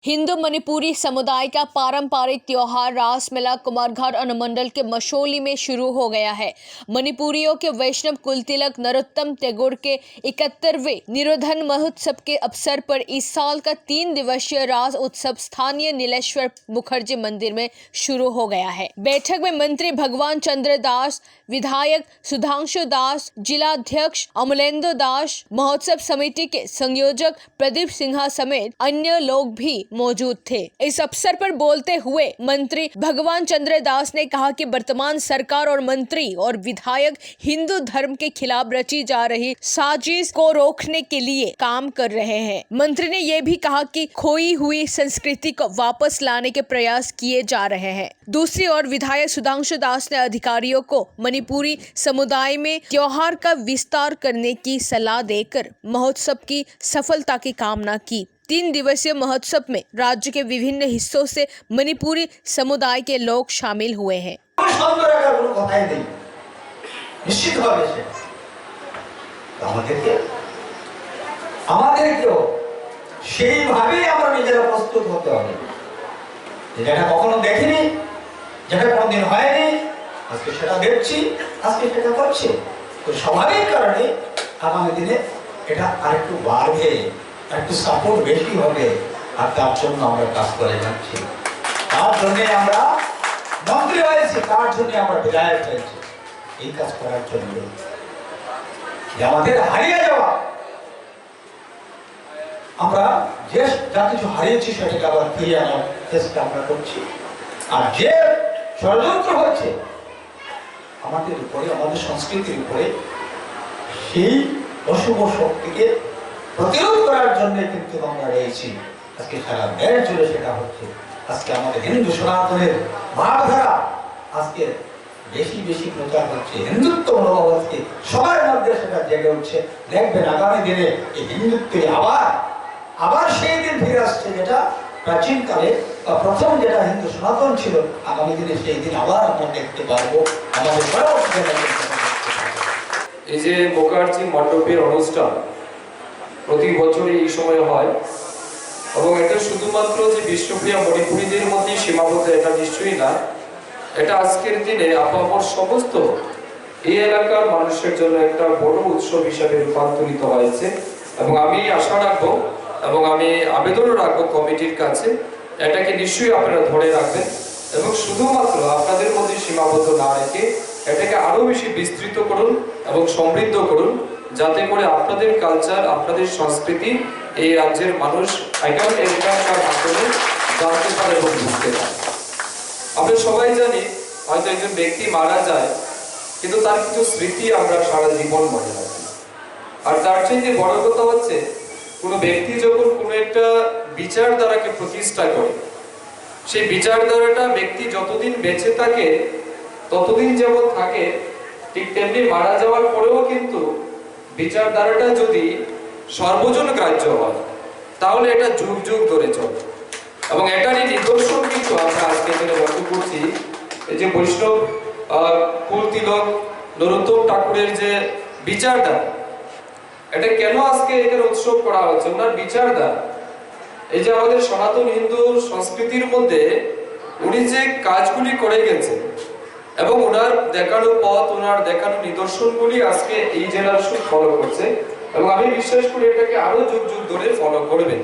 हिंदू मणिपुरी समुदाय का पारंपरिक त्योहार रास मेला कुमारघाट अनुमंडल के मशोली में शुरू हो गया है। मणिपुरियों के वैष्णव कुलतिलक नरोत्तम टैगोर के 71वें निरोधन महोत्सव के अवसर पर इस साल का 3 दिवसीय रास उत्सव स्थानीय नीलेश्वर मुखर्जी मंदिर में शुरू हो गया है। बैठक में मंत्री भगवान चंद्र दास, विधायक सुधांशु दास, जिलाध्यक्ष अमलेंदु दास, महोत्सव समिति के संयोजक प्रदीप सिन्हा समेत अन्य लोग भी मौजूद थे। इस अवसर पर बोलते हुए मंत्री भगवान चंद्र दास ने कहा कि वर्तमान सरकार और मंत्री और विधायक हिंदू धर्म के खिलाफ रची जा रही साजिश को रोकने के लिए काम कर रहे हैं। मंत्री ने यह भी कहा कि खोई हुई संस्कृति को वापस लाने के प्रयास किए जा रहे हैं। दूसरी ओर विधायक सुधांशु दास ने अधिकारियों को मणिपुरी समुदाय में त्योहार का विस्तार करने की सलाह देकर महोत्सव की सफलता की कामना की। 3 दिवसीय महोत्सव में राज्य के विभिन्न हिस्सों से मणिपुरी समुदाय के लोग शामिल हुए हैं। स्वाभाविक कारणे आगामी दिने এটা আরেকটু বাড়বে, একটু সাপোর্ট বেশি হবে, আর তার জন্য আমরা কাজ করে যাচ্ছি। তার জন্য আমরা মন্ত্রী হয়েছি, তার জন্য আমরা বিধায়ক হয়েছি, এই কাজ করার জন্য। যে আমাদের হারিয়ে যাওয়া, আমরা যে যা কিছু হারিয়েছি সেটাকে আবার ফিরিয়ে আনার চেষ্টা আমরা করছি। আর যে ষড়যন্ত্র হচ্ছে আমাদের উপরে, আমাদের সংস্কৃতির উপরে, সেই অশুভ শক্তিকে প্রতিরোধ করার জন্য কিন্তু আমরা রয়েছি। আজকে সারা দেশ জুড়ে সেটা হচ্ছে। আজকে আমাদের হিন্দু সনাতনের ভাবধারা আজকে বেশি বেশি প্রচার হচ্ছে। হিন্দুত্ব মনোভাব আজকে সবার মধ্যে সেটা জেগে উঠছে। দেখবেন আগামী দিনে এই হিন্দুত্ব আবার সেই দিন ফিরে আসছে, যেটা প্রাচীনকালে বা প্রথম যেটা হিন্দু সনাতন ছিল। আগামী দিনে সেই দিন আবার আমরা দেখতে পারবো। আমাদের এই যে মুখার্জি মণ্ডপের অনুষ্ঠান প্রতি বছরই এই সময় হয়, এবং এটা শুধুমাত্র যে বিশ্বপ্রিয় মণিপুরীদের মধ্যে সীমাবদ্ধ এটা নিশ্চয়ই না। এটা আজকের দিনে আপামর সমস্ত এই এলাকার মানুষের জন্য একটা বড় উৎসব হিসাবে রূপান্তরিত হয়েছে। এবং আমি আশা রাখবো এবং আমি আবেদনও রাখবো কমিটির কাছে, এটাকে নিশ্চয়ই আপনারা ধরে রাখবেন এবং শুধুমাত্র আপনাদের মধ্যে সীমাবদ্ধ না রেখে এটাকে আরো বেশি বিস্তৃত করুন এবং সমৃদ্ধ করুন, যাতে করে আপনাদের কালচার, আপনাদের সংস্কৃতি এই রাজ্যের মানুষ এখানকার মাধ্যমে জানতে পারে এবং বুঝতে পারে। আমরা সবাই জানি হয়তো একজন ব্যক্তি মারা যায়, কিন্তু তার কিছু স্মৃতি আমরা সারা জীবন মনে রাখি। আর তার চাইতে বড় কথা হচ্ছে, কোনো ব্যক্তি যখন কোনো একটা বিচারধারাকে প্রতিষ্ঠা করে, সেই বিচারধারাটা ব্যক্তি যতদিন বেঁচে থাকে ততদিন যেমন থাকে, ঠিক তেমনি মারা যাওয়ার পরেও কিন্তু বিচারধারাটা যদি সর্বজন গ্রাহ্য হয় তাহলে এটা যুগ যুগ ধরে চলে। এবং এটারই নিদর্শন কিন্তু আমরা আজকে এখানে লক্ষ্য করছি। এই যে বৈষ্ণব কুলতিলক নরোত্তম ঠাকুরের যে বিচারধারা, এটা কেন আজকে এখানে উৎসব করা হচ্ছে? ওনার বিচারধারা, এই যে আমাদের সনাতন হিন্দু সংস্কৃতির মধ্যে উনি যে কাজগুলি করে গেছেন এবং ওনার দেখানো পথ, ওনার দেখানো নিদর্শনগুলি আজকে এই জেনারেশন ফলো করছে, এবং আমি বিশ্বাস করি এটাকে আরো যুগ যুগ ধরে ফলো করবে।